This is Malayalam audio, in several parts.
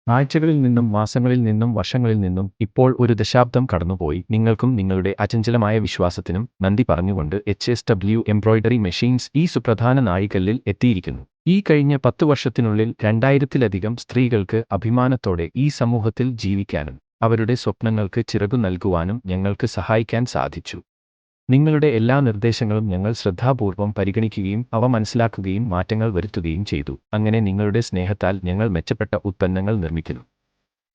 ആഴ്ചകളിൽ നിന്നും മാസങ്ങളിൽ നിന്നും വർഷങ്ങളിൽ നിന്നും ഇപ്പോൾ ഒരു ദശാബ്ദം കടന്നുപോയി. നിങ്ങൾക്കും നിങ്ങളുടെ അചഞ്ചലമായ വിശ്വാസത്തിനും നന്ദി പറഞ്ഞുകൊണ്ട് HSW എംബ്രോയ്ഡറി മെഷീൻസ് ഈ സുപ്രധാന നാഴികക്കല്ലിൽ എത്തിയിരിക്കുന്നു. ഈ കഴിഞ്ഞ 10 വർഷത്തിനുള്ളിൽ 2000-ത്തിലധികം സ്ത്രീകൾക്ക് അഭിമാനത്തോടെ ഈ സമൂഹത്തിൽ ജീവിക്കാനും അവരുടെ സ്വപ്നങ്ങൾക്ക് ചിറകു നൽകുവാനും ഞങ്ങൾക്ക് സഹായിക്കാൻ സാധിച്ചു. നിങ്ങളുടെ എല്ലാ നിർദ്ദേശങ്ങളും ഞങ്ങൾ ശ്രദ്ധാപൂർവം പരിഗണിക്കുകയും അവ മനസ്സിലാക്കുകയും മാറ്റങ്ങൾ വരുത്തുകയും ചെയ്തു. അങ്ങനെ നിങ്ങളുടെ സ്നേഹത്താൽ ഞങ്ങൾ മെച്ചപ്പെട്ട ഉൽപ്പന്നങ്ങൾ നിർമ്മിക്കുന്നു.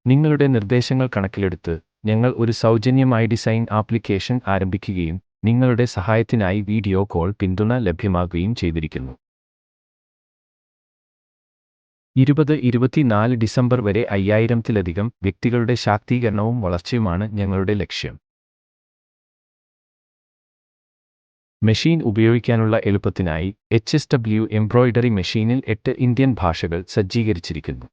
നിങ്ങളുടെ നിർദ്ദേശങ്ങൾ കണക്കിലെടുത്ത് ഞങ്ങൾ ഒരു സൗജന്യമായ ഡിസൈൻ ആപ്ലിക്കേഷൻ ആരംഭിക്കുകയും നിങ്ങളുടെ സഹായത്തിനായി വീഡിയോ കോൾ പിന്തുണ ലഭ്യമാക്കുകയും ചെയ്തിരിക്കുന്നു. 2024 ഡിസംബർ വരെ 5000-ത്തിലധികം വ്യക്തികളുടെ ശാക്തീകരണവും വളർച്ചയുമാണ് ഞങ്ങളുടെ ലക്ഷ്യം. മെഷീൻ ഉപയോഗിക്കാനുള്ള എളുപ്പത്തിനായി HSW എംബ്രോയ്ഡറി മെഷീനിൽ 8 ഇന്ത്യൻ ഭാഷകൾ സജ്ജീകരിച്ചിരിക്കുന്നു.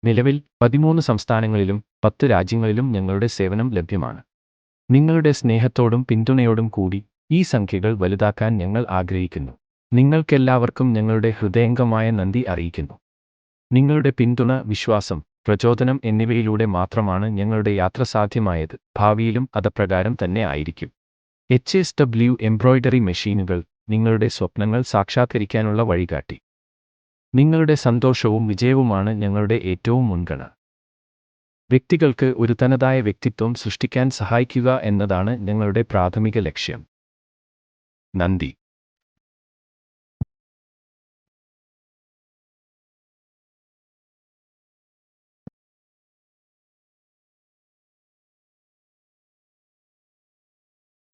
നിലവിൽ 13 സംസ്ഥാനങ്ങളിലും 10 രാജ്യങ്ങളിലും ഞങ്ങളുടെ സേവനം ലഭ്യമാണ്. നിങ്ങളുടെ സ്നേഹത്തോടും പിന്തുണയോടും കൂടി ഈ സംഖ്യകൾ വലുതാക്കാൻ ഞങ്ങൾ ആഗ്രഹിക്കുന്നു. നിങ്ങൾക്കെല്ലാവർക്കും ഞങ്ങളുടെ ഹൃദയംഗമായ നന്ദി അറിയിക്കുന്നു. നിങ്ങളുടെ പിന്തുണ, വിശ്വാസം, പ്രചോദനം എന്നിവയിലൂടെ മാത്രമാണ് ഞങ്ങളുടെ യാത്ര സാധ്യമായത്. ഭാവിയിലും അതപ്രകാരം തന്നെ ആയിരിക്കും. HSW എംബ്രോയ്ഡറി മെഷീനുകൾ നിങ്ങളുടെ സ്വപ്നങ്ങൾ സാക്ഷാത്കരിക്കാനുള്ള വഴികാട്ടി. നിങ്ങളുടെ സന്തോഷവും വിജയവുമാണ് ഞങ്ങളുടെ ഏറ്റവും മുൻഗണന. വ്യക്തികൾക്ക് ഒരു തനതായ വ്യക്തിത്വം സൃഷ്ടിക്കാൻ സഹായിക്കുക എന്നതാണ് ഞങ്ങളുടെ പ്രാഥമിക ലക്ഷ്യം. നന്ദി.